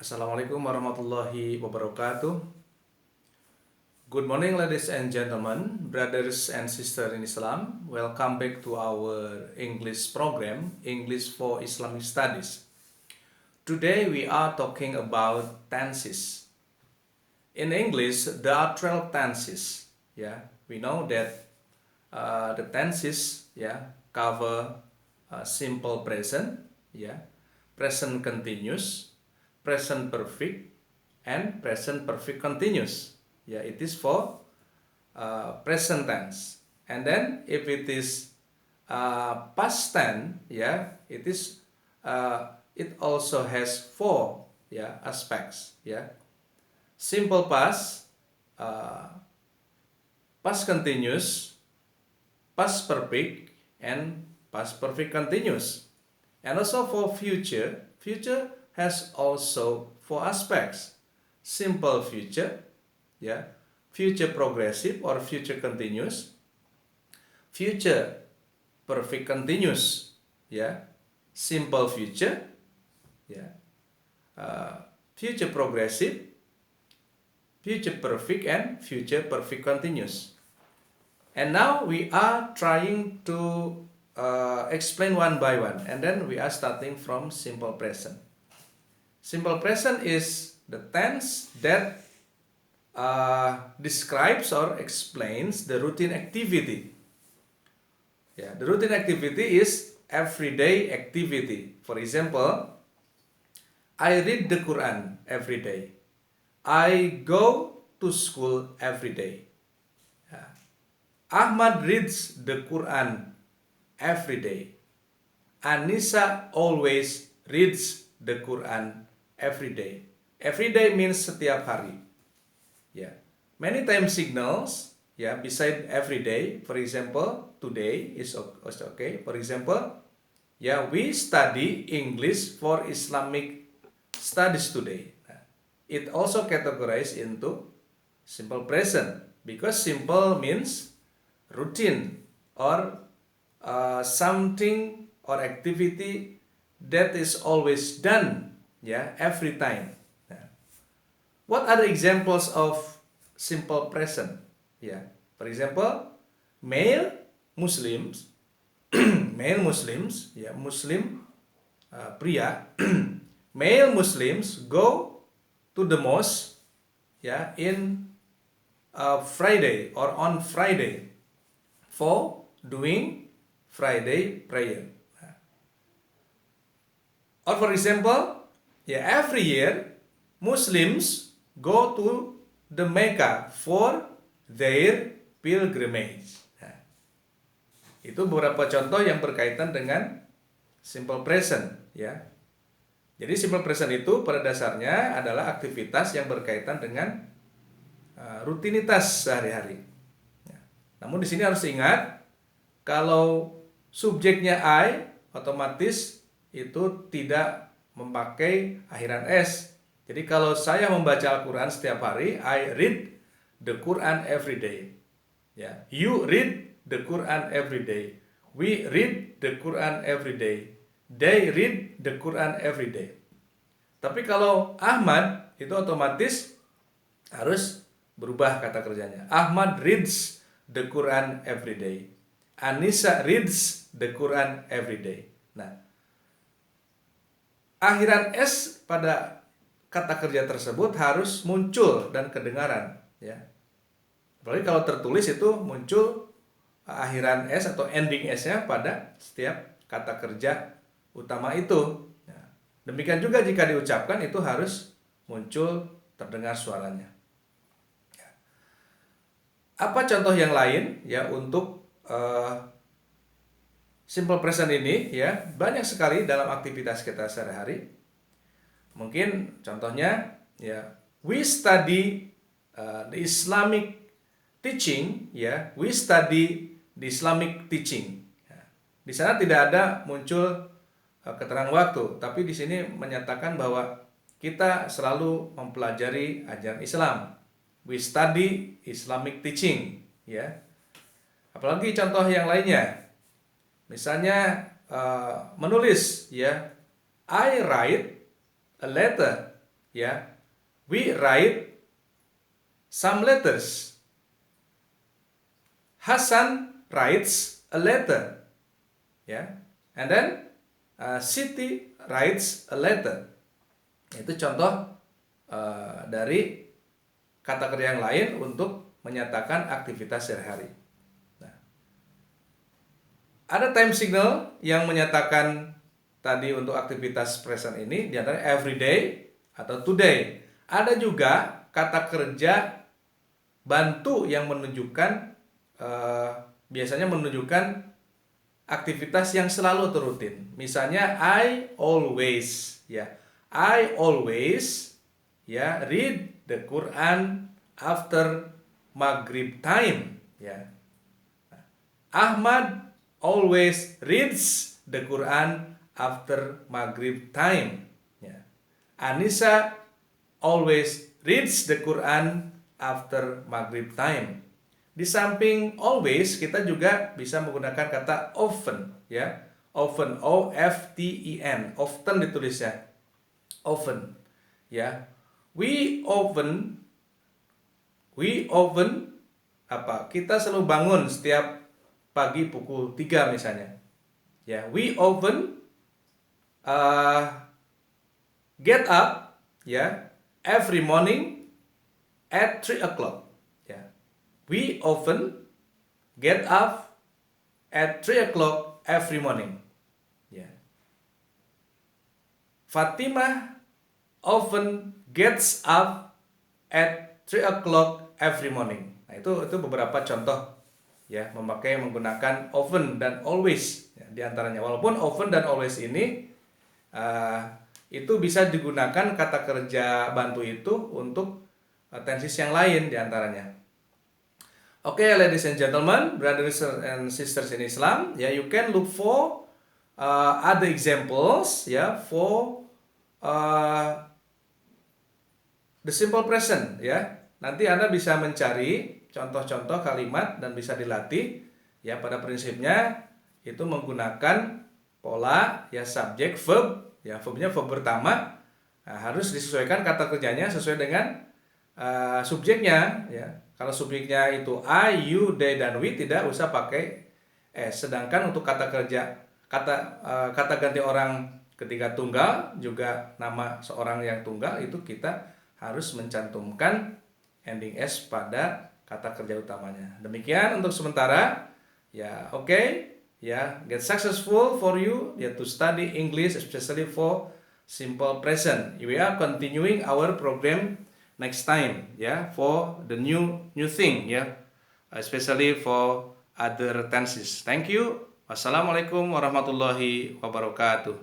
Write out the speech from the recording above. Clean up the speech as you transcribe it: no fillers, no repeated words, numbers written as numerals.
Assalamualaikum warahmatullahi wabarakatuh. Good morning, ladies and gentlemen, brothers and sisters in Islam. Welcome back to our English program, English for Islamic Studies. Today we are talking about tenses. In English, there are 12 tenses. We know that the tenses cover simple present, present continuous, present perfect, and present perfect continuous. It is for present tense. And then if it is past tense, it also has four aspects. Simple past, past continuous, past perfect, and past perfect continuous. And also for future, future has also four aspects: simple future, future progressive or future continuous, future perfect continuous, simple future, future progressive, future perfect, and future perfect continuous. And now we are trying to explain one by one, and then we are starting from simple present. Simple present is the tense that describes or explains the routine activity. The routine activity is everyday activity. For example, I read the Quran every day. I go to school every day. Ahmad reads the Quran every day. Anissa always reads the Quran every day. Every day means setiap hari. Many time signals beside every day. For example, today is okay. For example, we study English for Islamic studies today. It also categorized into simple present because simple means routine or something or activity that is always done every time. What are the examples of simple present? For example, male Muslims, male Muslims, Muslim pria, male Muslims go to the mosque, in Friday or on Friday for doing Friday prayer. Or for example, every year Muslims go to the Mecca for their pilgrimage. Itu beberapa contoh yang berkaitan dengan simple present, Jadi simple present itu pada dasarnya adalah aktivitas yang berkaitan dengan rutinitas sehari-hari. Namun di sini harus ingat kalau subjeknya I, otomatis itu tidak memakai akhiran S. Jadi kalau saya membaca Al-Quran setiap hari, I read the Quran every day. You read the Quran every day. We read the Quran every day. They read the Quran every day. Tapi kalau Ahmad itu otomatis harus berubah kata kerjanya. Ahmad reads the Quran every day. Anissa reads the Quran every day. Nah, akhiran S pada kata kerja tersebut harus muncul dan kedengaran, Apalagi kalau tertulis itu muncul akhiran S atau ending S-nya pada setiap kata kerja utama itu. Demikian juga jika diucapkan itu harus muncul terdengar suaranya. Apa contoh yang lain untuk simple present ini? Banyak sekali dalam aktivitas kita sehari-hari. Mungkin contohnya we study the Islamic teaching, we study the Islamic teaching. Di sana tidak ada muncul keterangan waktu, tapi di sini menyatakan bahwa kita selalu mempelajari ajaran Islam. We study Islamic teaching, Apalagi contoh yang lainnya. Misalnya menulis, I write a letter ya, we write some letters. Hasan writes a letter, ya, and then Siti writes a letter. Itu contoh dari kata kerja yang lain untuk menyatakan aktivitas sehari-hari. Nah, ada time signal yang menyatakan tadi untuk aktivitas present ini, di antara everyday atau today. Ada juga kata kerja bantu yang menunjukkan biasanya menunjukkan aktivitas yang selalu atau rutin. Misalnya I always, ya. I always, ya, read the Quran after Maghrib time, ya. Ahmad always reads the Quran after Maghrib time, ya. Anissa always reads the Quran after Maghrib time. Di samping always, kita juga bisa menggunakan kata often, ya. Often, O-F-T-E-N, often ditulisnya. Often, ya. We often apa? Kita selalu bangun setiap pagi pukul 3 misalnya. Ya, we often get up, ya, every morning at 3 o'clock. We often get up at 3 o'clock every morning. Yeah. Fatimah often gets up at 3 o'clock every morning. Nah, itu beberapa contoh, ya, menggunakan often dan always, ya, di antaranya. Walaupun often dan always ini itu bisa digunakan kata kerja bantu itu untuk tenses yang lain di antaranya. Okay, ladies and gentlemen, brothers and sisters in Islam, ya, you can look for other examples, ya, for the simple present, ya. Nanti Anda bisa mencari contoh-contoh kalimat dan bisa dilatih, ya. Pada prinsipnya itu menggunakan pola, ya, subjek, verb, ya, verbnya verb pertama, nah, harus disesuaikan kata kerjanya sesuai dengan subjeknya, ya. Kalau subjeknya itu I, you, they, dan we, tidak usah pakai s. Sedangkan untuk kata kerja, kata ganti orang ketika tunggal, juga nama seorang yang tunggal, itu kita harus mencantumkan ending s pada kata kerja utamanya. Demikian untuk sementara, ya. Okay, ya, get successful for you, ya, to study English, especially for simple present. We are continuing our program next time, ya, for the new thing, ya, especially for other tenses. Thank you. Wassalamualaikum warahmatullahi wabarakatuh.